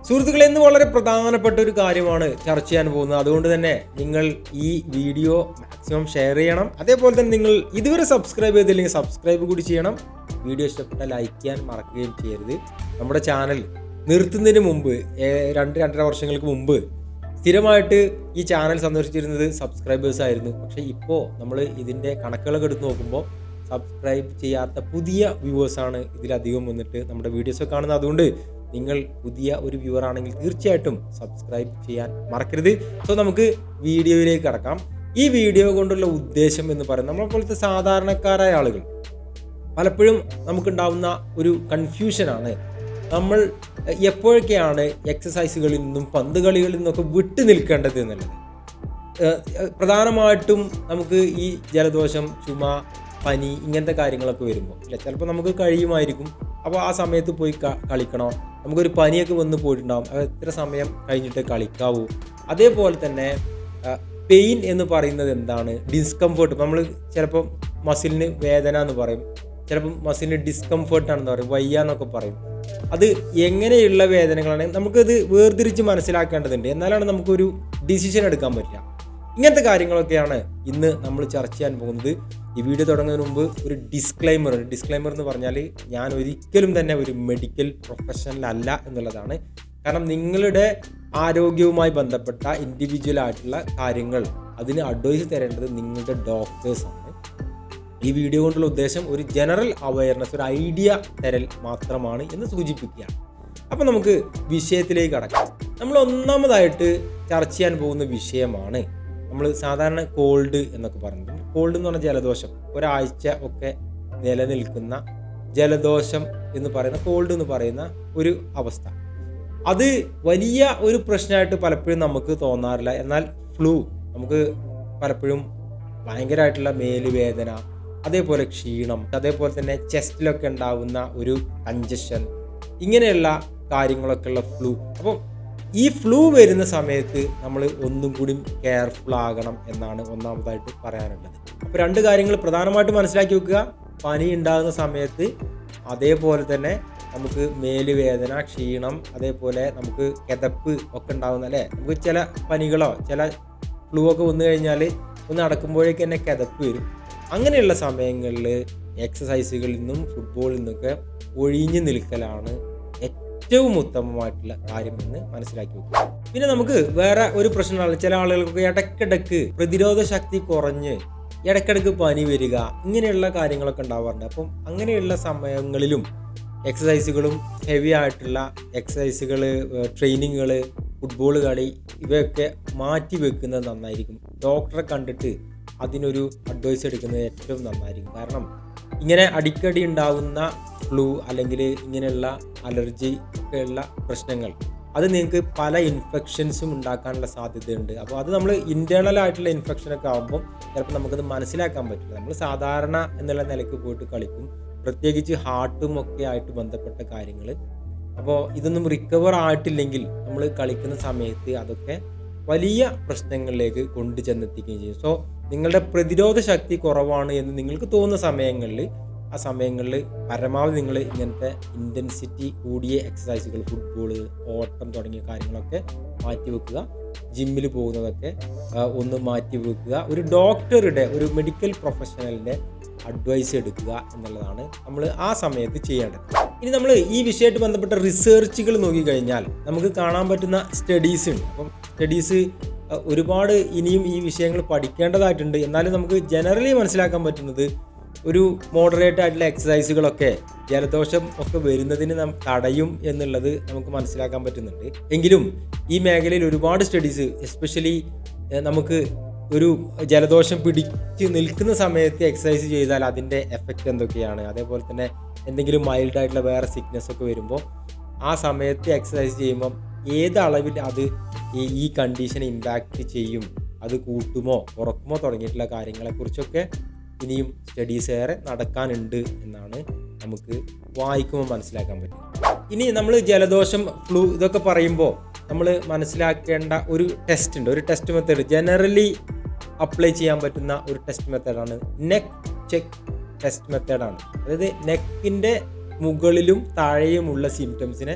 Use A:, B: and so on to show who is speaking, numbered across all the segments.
A: സുഹൃത്തുക്കളെ, ഇന്ന് വളരെ പ്രധാനപ്പെട്ട ഒരു കാര്യമാണ് ചർച്ച ചെയ്യാൻ പോകുന്നത്. അതുകൊണ്ട് തന്നെ നിങ്ങൾ ഈ വീഡിയോ മാക്സിമം ഷെയർ ചെയ്യണം. അതേപോലെ തന്നെ നിങ്ങൾ ഇതുവരെ സബ്സ്ക്രൈബ് ചെയ്തില്ലെങ്കിൽ സബ്സ്ക്രൈബ് കൂടി ചെയ്യണം. വീഡിയോ ഇഷ്ടപ്പെട്ടാൽ ലൈക്ക് ചെയ്യാൻ മറക്കുകയും ചെയ്യരുത്. നമ്മുടെ ചാനൽ നിർത്തുന്നതിന് മുമ്പ് 2-2.5 വർഷങ്ങൾക്ക് മുമ്പ് സ്ഥിരമായിട്ട് ഈ ചാനൽ സന്ദർശിച്ചിരുന്നത് സബ്സ്ക്രൈബേഴ്സ് ആയിരുന്നു. പക്ഷേ ഇപ്പോൾ നമ്മൾ ഇതിൻ്റെ കണക്കുകളൊക്കെ എടുത്ത് നോക്കുമ്പോൾ സബ്സ്ക്രൈബ് ചെയ്യാത്ത പുതിയ വ്യൂവേഴ്സാണ് ഇതിലധികം വന്നിട്ട് നമ്മുടെ വീഡിയോസൊക്കെ കാണുന്നത്. അതുകൊണ്ട് നിങ്ങൾ പുതിയ ഒരു വ്യൂവർ ആണെങ്കിൽ തീർച്ചയായിട്ടും സബ്സ്ക്രൈബ് ചെയ്യാൻ മറക്കരുത്. സോ നമുക്ക് വീഡിയോയിലേക്ക് കടക്കാം. ഈ വീഡിയോ കൊണ്ടുള്ള ഉദ്ദേശം എന്ന് പറയുന്നത്, നമ്മളെപ്പോലത്തെ സാധാരണക്കാരായ ആളുകൾ പലപ്പോഴും നമുക്കുണ്ടാവുന്ന ഒരു കൺഫ്യൂഷനാണ്, നമ്മൾ എപ്പോഴൊക്കെയാണ് എക്സസൈസുകളിൽ നിന്നും പന്ത് കളികളിൽ നിന്നൊക്കെ വിട്ടു നിൽക്കേണ്ടത് എന്നുള്ളത്. പ്രധാനമായിട്ടും നമുക്ക് ഈ ജലദോഷം, ചുമ, പനി ഇങ്ങനത്തെ കാര്യങ്ങളൊക്കെ വരുമ്പോൾ ചിലപ്പോൾ നമുക്ക് കഴിയുമായിരിക്കും. അപ്പോൾ ആ സമയത്ത് പോയി കളിക്കണോ, നമുക്കൊരു പനിയൊക്കെ വന്ന് പോയിട്ടുണ്ടാകും, അത് എത്ര സമയം കഴിഞ്ഞിട്ട് കളിക്കാവൂ. അതേപോലെ തന്നെ പെയിൻ എന്ന് പറയുന്നത് എന്താണ്, ഡിസ്കംഫേർട്ട്, നമ്മൾ ചിലപ്പോൾ മസിലിന് വേദന എന്ന് പറയും, ചിലപ്പം മസിലിന് ഡിസ്കംഫേർട്ടാണെന്ന് പറയും, വയ്യ എന്നൊക്കെ പറയും. അത് എങ്ങനെയുള്ള വേദനകളാണെങ്കിൽ നമുക്കത് വേർതിരിച്ച് മനസ്സിലാക്കേണ്ടതുണ്ട്. എന്നാലാണ് നമുക്കൊരു ഡിസിഷൻ എടുക്കാൻ പറ്റുക. ഇങ്ങനത്തെ കാര്യങ്ങളൊക്കെയാണ് ഇന്ന് നമ്മൾ ചർച്ച ചെയ്യാൻ പോകുന്നത്. ഈ വീഡിയോ തുടങ്ങുന്നതിന് മുമ്പ് ഒരു ഡിസ്ക്ലൈമർ എന്ന് പറഞ്ഞാൽ ഞാൻ ഒരിക്കലും തന്നെ ഒരു മെഡിക്കൽ പ്രൊഫഷണൽ അല്ല എന്നുള്ളതാണ്. കാരണം നിങ്ങളുടെ ആരോഗ്യവുമായി ബന്ധപ്പെട്ട ഇൻഡിവിജ്വൽ ആയിട്ടുള്ള കാര്യങ്ങൾ അതിന് അഡ്വൈസ് തരേണ്ടത് നിങ്ങളുടെ ഡോക്ടേഴ്സാണ്. ഈ വീഡിയോ കൊണ്ടുള്ള ഉദ്ദേശം ഒരു ജനറൽ അവയർനെസ്, ഒരു ഐഡിയ തരൽ മാത്രമാണ് എന്ന് സൂചിപ്പിക്കുകയാണ്. അപ്പോൾ നമുക്ക് വിഷയത്തിലേക്ക് കടക്കാം. നമ്മൾ ഒന്നാമതായിട്ട് ചർച്ച ചെയ്യാൻ പോകുന്ന വിഷയമാണ് നമ്മൾ സാധാരണ കോൾഡ് എന്നൊക്കെ പറയുന്നത്. കോൾഡ് എന്ന് പറഞ്ഞാൽ ജലദോഷം, ഒരാഴ്ച ഒക്കെ നിലനിൽക്കുന്ന ജലദോഷം എന്ന് പറയുന്ന, കോൾഡ് എന്ന് പറയുന്ന ഒരു അവസ്ഥ. അത് വലിയ ഒരു പ്രശ്നമായിട്ട് പലപ്പോഴും നമുക്ക് തോന്നാറില്ല. എന്നാൽ ഫ്ലൂ നമുക്ക് പലപ്പോഴും ഭയങ്കരമായിട്ടുള്ള മേലുവേദന, അതേപോലെ ക്ഷീണം, അതേപോലെ തന്നെ ചെസ്റ്റിലൊക്കെ ഉണ്ടാവുന്ന ഒരു കഞ്ചഷൻ, ഇങ്ങനെയുള്ള കാര്യങ്ങളൊക്കെ ഉള്ള ഫ്ലൂ. അപ്പോൾ ഈ ഫ്ലൂ വരുന്ന സമയത്ത് നമ്മൾ ഒന്നും കൂടി കെയർഫുൾ ആകണം എന്നാണ് ഒന്നാമതായിട്ട് പറയാനുള്ളത്. അപ്പോൾ 2 കാര്യങ്ങൾ പ്രധാനമായിട്ട് മനസ്സിലാക്കി വെക്കുക. പനി ഉണ്ടാകുന്ന സമയത്ത്, അതേപോലെ തന്നെ നമുക്ക് മേലുവേദന, ക്ഷീണം, അതേപോലെ നമുക്ക് കിതപ്പ് ഒക്കെ ഉണ്ടാകുന്ന, അല്ലേ, നമുക്ക് ചില പനികളോ ചില ഫ്ലൂ ഒക്കെ വന്നു കഴിഞ്ഞാൽ ഒന്ന് നടക്കുമ്പോഴേക്ക് തന്നെ കിതപ്പ് വരും. അങ്ങനെയുള്ള സമയങ്ങളിൽ എക്സസൈസുകളിൽ നിന്നും ഫുട്ബോളിൽ നിന്നൊക്കെ ഒഴിഞ്ഞു നിൽക്കലാണ് ഏറ്റവും ഉത്തമമായിട്ടുള്ള കാര്യമെന്ന് മനസ്സിലാക്കി വെക്കുക. പിന്നെ നമുക്ക് വേറെ ഒരു പ്രശ്നമാണ്, ചില ആളുകൾക്ക് ഇടയ്ക്കിടയ്ക്ക് പ്രതിരോധ ശക്തി കുറഞ്ഞ് ഇടയ്ക്കിടയ്ക്ക് പനി വരിക, ഇങ്ങനെയുള്ള കാര്യങ്ങളൊക്കെ ഉണ്ടാവാറുണ്ട്. അപ്പം അങ്ങനെയുള്ള സമയങ്ങളിലും എക്സസൈസുകളും ഹെവി ആയിട്ടുള്ള എക്സസൈസുകൾ, ട്രെയിനിങ്ങുകൾ, ഫുട്ബോൾ കളി ഇവയൊക്കെ മാറ്റി വെക്കുന്നത് നന്നായിരിക്കും. ഡോക്ടറെ കണ്ടിട്ട് അതിനൊരു അഡ്വൈസ് എടുക്കുന്നത് ഏറ്റവും നന്നായിരിക്കും. കാരണം ഇങ്ങനെ അടിക്കടി ഉണ്ടാകുന്ന ഫ്ലൂ അല്ലെങ്കിൽ ഇങ്ങനെയുള്ള അലർജി ഒക്കെയുള്ള പ്രശ്നങ്ങൾ അത് നിങ്ങൾക്ക് പല ഇൻഫെക്ഷൻസും ഉണ്ടാക്കാനുള്ള സാധ്യതയുണ്ട്. അപ്പോൾ അത് നമ്മൾ ഇൻറ്റേർണൽ ആയിട്ടുള്ള ഇൻഫെക്ഷനൊക്കെ ആകുമ്പോൾ ചിലപ്പോൾ നമുക്കത് മനസ്സിലാക്കാൻ പറ്റില്ല. നമ്മൾ സാധാരണ എന്നുള്ള നിലയ്ക്ക് പോയിട്ട് കളിക്കും, പ്രത്യേകിച്ച് ഹാർട്ടും ഒക്കെ ആയിട്ട് ബന്ധപ്പെട്ട കാര്യങ്ങൾ. അപ്പോൾ ഇതൊന്നും റിക്കവർ ആയിട്ടില്ലെങ്കിൽ നമ്മൾ കളിക്കുന്ന സമയത്ത് അതൊക്കെ വലിയ പ്രശ്നങ്ങളിലേക്ക് കൊണ്ടു ചെന്നെത്തിക്കുകയും ചെയ്യും. സോ നിങ്ങളുടെ പ്രതിരോധ ശക്തി കുറവാണ് എന്ന് നിങ്ങൾക്ക് തോന്നുന്ന സമയങ്ങളിൽ, ആ സമയങ്ങളിൽ പരമാവധി നിങ്ങൾ ഇങ്ങനത്തെ ഇൻറ്റൻസിറ്റി കൂടിയ എക്സസൈസുകൾ, ഫുട്ബോൾ, ഓട്ടം തുടങ്ങിയ കാര്യങ്ങളൊക്കെ മാറ്റി വെക്കുക. ജിമ്മിൽ പോകുന്നതൊക്കെ ഒന്ന് മാറ്റി വെക്കുക. ഒരു ഡോക്ടറുടെ, ഒരു മെഡിക്കൽ പ്രൊഫഷണലിൻ്റെ അഡ്വൈസ് എടുക്കുക എന്നുള്ളതാണ് നമ്മൾ ആ സമയത്ത് ചെയ്യേണ്ടത്. ഇനി നമ്മൾ ഈ വിഷയമായിട്ട് ബന്ധപ്പെട്ട റിസർച്ചുകൾ നോക്കിക്കഴിഞ്ഞാൽ നമുക്ക് കാണാൻ പറ്റുന്ന സ്റ്റഡീസ് ഉണ്ട്. അപ്പം സ്റ്റഡീസ് ഒരുപാട് ഇനിയും ഈ വിഷയങ്ങൾ പഠിക്കേണ്ടതായിട്ടുണ്ട്. എന്നാലും നമുക്ക് ജനറലി മനസ്സിലാക്കാൻ പറ്റുന്നത് ഒരു മോഡറേറ്റ് ആയിട്ടുള്ള എക്സസൈസുകളൊക്കെ ജലദോഷം ഒക്കെ വരുന്നതിന് നാം തടയും എന്നുള്ളത് നമുക്ക് മനസ്സിലാക്കാൻ പറ്റുന്നുണ്ട്. എങ്കിലും ഈ മേഖലയിൽ ഒരുപാട് സ്റ്റഡീസ്, എസ്പെഷ്യലി നമുക്ക് ഒരു ജലദോഷം പിടിച്ച് നിൽക്കുന്ന സമയത്ത് എക്സസൈസ് ചെയ്താൽ അതിൻ്റെ എഫക്റ്റ് എന്തൊക്കെയാണ്, അതേപോലെ തന്നെ എന്തെങ്കിലും മൈൽഡായിട്ടുള്ള വേറെ സിക്നെസ് ഒക്കെ വരുമ്പോൾ ആ സമയത്ത് എക്സസൈസ് ചെയ്യുമ്പം ഏത് അളവിൽ അത് ഈ കണ്ടീഷനെ ഇമ്പാക്റ്റ് ചെയ്യും, അത് കൂട്ടുമോ കുറക്കുമോ തുടങ്ങിയിട്ടുള്ള കാര്യങ്ങളെക്കുറിച്ചൊക്കെ ഇനിയും സ്റ്റഡീസ് ഏറെ നടക്കാനുണ്ട് എന്നാണ് നമുക്ക് വായിക്കുമ്പോൾ മനസ്സിലാക്കാൻ പറ്റും. ഇനി നമ്മൾ ജലദോഷം, ഫ്ലൂ ഇതൊക്കെ പറയുമ്പോൾ നമ്മൾ മനസ്സിലാക്കേണ്ട ഒരു ടെസ്റ്റ് ഉണ്ട്, ഒരു ടെസ്റ്റ് മെത്തേഡ്, ജനറലി അപ്ലൈ ചെയ്യാൻ പറ്റുന്ന ഒരു ടെസ്റ്റ് മെത്തേഡാണ് നെക്ക് ചെക്ക് ടെസ്റ്റ് മെത്തേഡാണ്. അതായത് നെക്കിൻ്റെ മുകളിലും താഴെയുമുള്ള സിംറ്റംസിനെ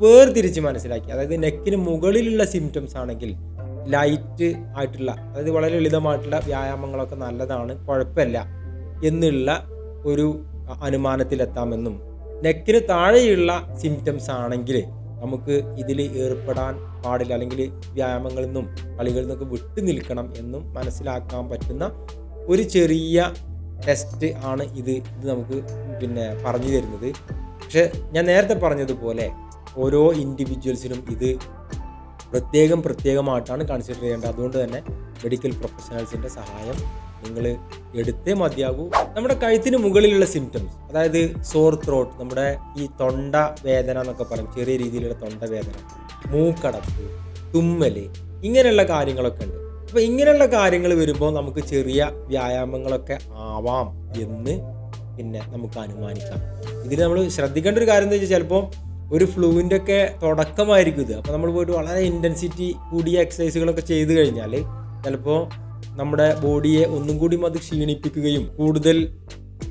A: വേർതിരിച്ച് മനസ്സിലാക്കി, അതായത് നെക്കിന് മുകളിലുള്ള സിംറ്റംസ് ആണെങ്കിൽ ലൈറ്റ് ആയിട്ടുള്ള, അതായത് വളരെ ലളിതമായിട്ടുള്ള വ്യായാമങ്ങളൊക്കെ നല്ലതാണ്, കുഴപ്പമില്ല എന്നുള്ള ഒരു അനുമാനത്തിലെത്താമെന്നും, നെക്കിന് താഴെയുള്ള സിംറ്റംസ് ആണെങ്കിൽ നമുക്ക് ഇതിൽ ഏർപ്പെടാൻ പാടില്ല, അല്ലെങ്കിൽ വ്യായാമങ്ങളിൽ നിന്നും കളികളിൽ നിന്നൊക്കെ വിട്ടു നിൽക്കണം എന്നും മനസ്സിലാക്കാൻ പറ്റുന്ന ഒരു ചെറിയ ടെസ്റ്റ് ആണ് ഇത് നമുക്ക് പറഞ്ഞു തരുന്നത്. പക്ഷെ ഞാൻ നേരത്തെ പറഞ്ഞതുപോലെ ഓരോ ഇൻഡിവിജ്വൽസിനും ഇത് പ്രത്യേകമായിട്ടാണ് കൺസിഡർ ചെയ്യേണ്ടത്. അതുകൊണ്ട് തന്നെ മെഡിക്കൽ പ്രൊഫഷണൽസിൻ്റെ സഹായം നിങ്ങൾ എടുത്തേ മതിയാകൂ. നമ്മുടെ കഴുത്തിന് മുകളിലുള്ള സിംറ്റംസ്, അതായത് സോർ ത്രോട്ട്, നമ്മുടെ ഈ തൊണ്ട വേദന എന്നൊക്കെ പറയും, ചെറിയ രീതിയിലുള്ള തൊണ്ട വേദന, മൂക്കടപ്പ്, തുമ്മൽ, ഇങ്ങനെയുള്ള കാര്യങ്ങളൊക്കെ ഉണ്ട്. അപ്പോൾ ഇങ്ങനെയുള്ള കാര്യങ്ങൾ വരുമ്പോൾ നമുക്ക് ചെറിയ വ്യായാമങ്ങളൊക്കെ ആവാം എന്ന് നമുക്ക് അനുമാനിക്കാം. ഇതിൽ നമ്മൾ ശ്രദ്ധിക്കേണ്ട ഒരു കാര്യം എന്താ വെച്ചാൽ, ചിലപ്പോൾ ഒരു ഫ്ലൂവിൻ്റെ ഒക്കെ തുടക്കമായിരിക്കും ഇത്. അപ്പോൾ നമ്മൾ പോയിട്ട് വളരെ ഇൻറ്റൻസിറ്റി കൂടിയ എക്സസൈസുകളൊക്കെ ചെയ്ത് കഴിഞ്ഞാൽ ചിലപ്പോൾ നമ്മുടെ ബോഡിയെ ഒന്നും കൂടി അത് ക്ഷീണിപ്പിക്കുകയും കൂടുതൽ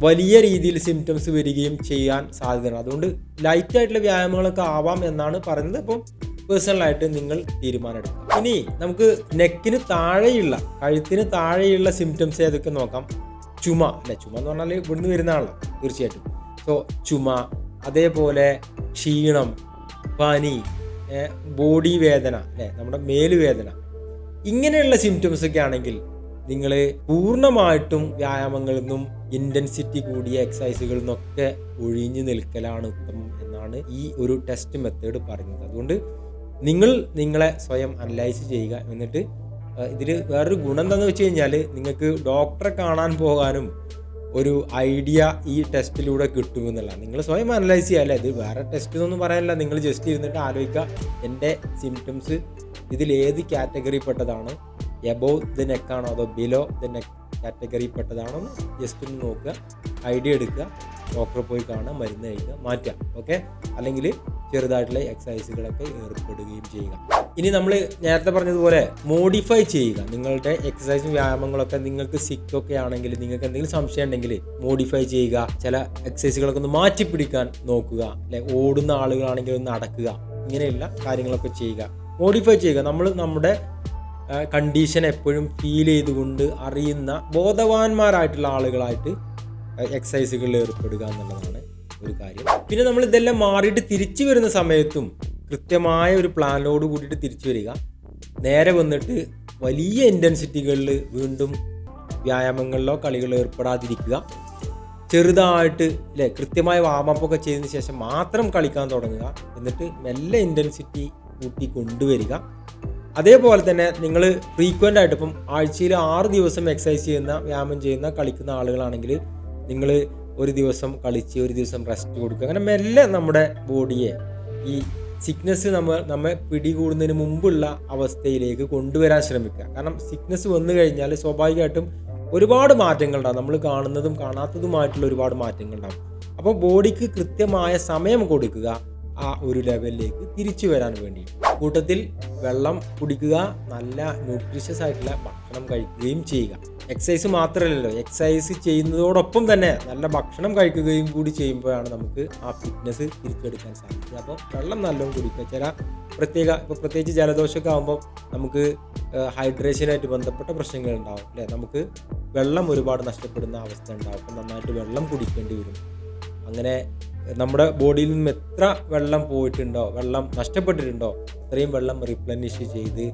A: വലിയ രീതിയിൽ സിംറ്റംസ് വരികയും ചെയ്യാൻ സാധ്യതയാണ്. അതുകൊണ്ട് ലൈറ്റായിട്ടുള്ള വ്യായാമങ്ങളൊക്കെ ആവാം എന്നാണ് പറയുന്നത്. അപ്പം പേഴ്സണലായിട്ട് നിങ്ങൾ തീരുമാനമെടുക്കാം. ഇനി നമുക്ക് നെക്കിന് താഴെയുള്ള, കഴുത്തിന് താഴെയുള്ള സിംറ്റംസ് ഏതൊക്കെ നോക്കാം. ചുമ എന്ന് പറഞ്ഞാൽ ഇവിടുന്ന് വരുന്നതാണല്ലോ തീർച്ചയായിട്ടും. സോ ചുമ, അതേപോലെ ക്ഷീണം, പനി, ബോഡി വേദന, നമ്മുടെ മേലുവേദന, ഇങ്ങനെയുള്ള സിംറ്റംസ് ഒക്കെ ആണെങ്കിൽ നിങ്ങൾ പൂർണ്ണമായിട്ടും വ്യായാമങ്ങളിൽ നിന്നും ഇൻറ്റൻസിറ്റി കൂടിയ എക്സസൈസുകളിൽ നിന്നൊക്കെ ഒഴിഞ്ഞു നിൽക്കലാണ് ഉത്തമം എന്നാണ് ഈ ഒരു ടെസ്റ്റ് മെത്തേഡ് പറയുന്നത്. അതുകൊണ്ട് നിങ്ങൾ നിങ്ങളെ സ്വയം അനലൈസ് ചെയ്യുക. എന്നിട്ട് ഇതിൽ വേറൊരു ഗുണം എന്താണെന്ന് വെച്ച് കഴിഞ്ഞാൽ, നിങ്ങൾക്ക് ഡോക്ടറെ കാണാൻ പോകാനും ഒരു ഐഡിയ ഈ ടെസ്റ്റിലൂടെ കിട്ടുമെന്നുള്ളതാണ്. നിങ്ങൾ സ്വയം അനലൈസ് ചെയ്യുക, അല്ലേ? ഇത് വേറെ ടെസ്റ്റ് എന്നൊന്നും പറയാനില്ല. നിങ്ങൾ ജസ്റ്റ് ഇരുന്നിട്ട് ആലോചിക്കുക, എൻ്റെ സിംറ്റംസ് ഇതിൽ ഏത് കാറ്റഗറിപ്പെട്ടതാണ്, എബോവ് ദ നെക്കാണോ അതോ ബിലോ ദ നെക്ക് കാറ്റഗറിപ്പെട്ടതാണോ എന്ന് ജസ്റ്റ് ഒന്ന് നോക്കുക, ഐഡിയ എടുക്കുക, ഡോക്ടറെ പോയി കാണുക, മരുന്ന് കഴിക്കുക, മാറ്റുക. ഓക്കെ, അല്ലെങ്കിൽ ചെറുതായിട്ടുള്ള എക്സസൈസുകളൊക്കെ ഏർപ്പെടുകയും ചെയ്യുക. ഇനി നമ്മൾ നേരത്തെ പറഞ്ഞതുപോലെ മോഡിഫൈ ചെയ്യുക നിങ്ങളുടെ എക്സസൈസും വ്യായാമങ്ങളൊക്കെ. നിങ്ങൾക്ക് സിക്കൊക്കെ ആണെങ്കിൽ, നിങ്ങൾക്ക് എന്തെങ്കിലും സംശയം ഉണ്ടെങ്കിൽ മോഡിഫൈ ചെയ്യുക. ചില എക്സസൈസുകളൊക്കെ ഒന്ന് മാറ്റിപ്പിടിക്കാൻ നോക്കുക, അല്ലെ? ഓടുന്ന ആളുകളാണെങ്കിൽ ഒന്ന് നടക്കുക, ഇങ്ങനെയുള്ള കാര്യങ്ങളൊക്കെ ചെയ്യുക, മോഡിഫൈ ചെയ്യുക. നമ്മൾ നമ്മുടെ കണ്ടീഷൻ എപ്പോഴും ഫീൽ ചെയ്തുകൊണ്ട് അറിയുന്ന ബോധവാന്മാരായിട്ടുള്ള ആളുകളായിട്ട് എക്സസൈസുകളിൽ ഏർപ്പെടുക എന്നുള്ളതാണ് ഒരു കാര്യം. പിന്നെ നമ്മൾ ഇതെല്ലാം മാറിയിട്ട് തിരിച്ചു വരുന്ന സമയത്തും കൃത്യമായ ഒരു പ്ലാനോട് കൂടിയിട്ട് തിരിച്ചു വരിക. നേരെ വന്നിട്ട് വലിയ ഇൻറ്റൻസിറ്റികളിൽ വീണ്ടും വ്യായാമങ്ങളിലോ കളികളിലോ ഏർപ്പെടാതിരിക്കുക. ചെറുതായിട്ട്, അല്ലേ, കൃത്യമായ വാമപ്പൊക്കെ ചെയ്തതിന് ശേഷം മാത്രം കളിക്കാൻ തുടങ്ങുക. എന്നിട്ട് മെല്ലെ ഇൻറ്റൻസിറ്റി കൂട്ടി കൊണ്ടുവരിക. അതേപോലെ തന്നെ നിങ്ങൾ ഫ്രീക്വൻ്റ് ആയിട്ട്, ഇപ്പം ആഴ്ചയിൽ 6 ദിവസം എക്സസൈസ് ചെയ്യുന്ന, വ്യായാമം ചെയ്യുന്ന, കളിക്കുന്ന ആളുകളാണെങ്കിൽ നിങ്ങൾ ഒരു ദിവസം കളിച്ച് ഒരു ദിവസം റെസ്റ്റ് കൊടുക്കുക. അങ്ങനെ മെല്ലെ നമ്മുടെ ബോഡിയെ ഈ സിക്നസ് നമ്മെ പിടികൂടുന്നതിന് മുമ്പുള്ള അവസ്ഥയിലേക്ക് കൊണ്ടുവരാൻ ശ്രമിക്കുക. കാരണം സിക്നസ് വന്നു കഴിഞ്ഞാൽ സ്വാഭാവികമായിട്ടും ഒരുപാട് മാറ്റങ്ങളുണ്ടാകും. നമ്മൾ കാണുന്നതും കാണാത്തതുമായിട്ടുള്ള ഒരുപാട് മാറ്റങ്ങളുണ്ടാകും. അപ്പോൾ ബോഡിക്ക് കൃത്യമായ സമയം കൊടുക്കുക ആ ഒരു ലെവലിലേക്ക് തിരിച്ചു വരാൻ വേണ്ടി. കൂട്ടത്തിൽ വെള്ളം കുടിക്കുക, നല്ല ന്യൂട്രീഷ്യസ് ആയിട്ടുള്ള ഭക്ഷണം കഴിക്കുകയും ചെയ്യുക. എക്സസൈസ് മാത്രമല്ലല്ലോ, എക്സസൈസ് ചെയ്യുന്നതോടൊപ്പം തന്നെ നല്ല ഭക്ഷണം കഴിക്കുകയും കൂടി ചെയ്യുമ്പോഴാണ് നമുക്ക് ആ ഫിറ്റ്നസ് തിരിച്ചെടുക്കാൻ സാധിക്കുക. അപ്പോൾ വെള്ളം നല്ലോണം കുടിക്കുക. പ്രത്യേകിച്ച് ജലദോഷമൊക്കെ ആകുമ്പോൾ നമുക്ക് ഹൈഡ്രേഷനായിട്ട് ബന്ധപ്പെട്ട പ്രശ്നങ്ങൾ ഉണ്ടാവും, അല്ലേ? നമുക്ക് വെള്ളം ഒരുപാട് നഷ്ടപ്പെടുന്ന അവസ്ഥ ഉണ്ടാവും. അപ്പം നന്നായിട്ട് വെള്ളം കുടിക്കേണ്ടി വരും. അങ്ങനെ നമ്മുടെ ബോഡിയിൽ നിന്നും എത്ര വെള്ളം പോയിട്ടുണ്ടോ, വെള്ളം നഷ്ടപ്പെട്ടിട്ടുണ്ടോ, അത്രയും വെള്ളം റീപ്ലനിഷ് ചെയ്ത്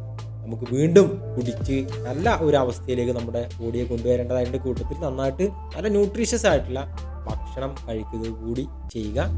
A: നമുക്ക് വീണ്ടും കുടിച്ച് നല്ല ഒരു അവസ്ഥയിലേക്ക് നമ്മുടെ ബോഡിയെ കൊണ്ടുവരേണ്ടത്. അതിൻ്റെ കൂട്ടത്തിൽ നന്നായിട്ട് നല്ല ന്യൂട്രീഷ്യസ് ആയിട്ടുള്ള ഭക്ഷണം കഴിക്കുക കൂടി ചെയ്യുക.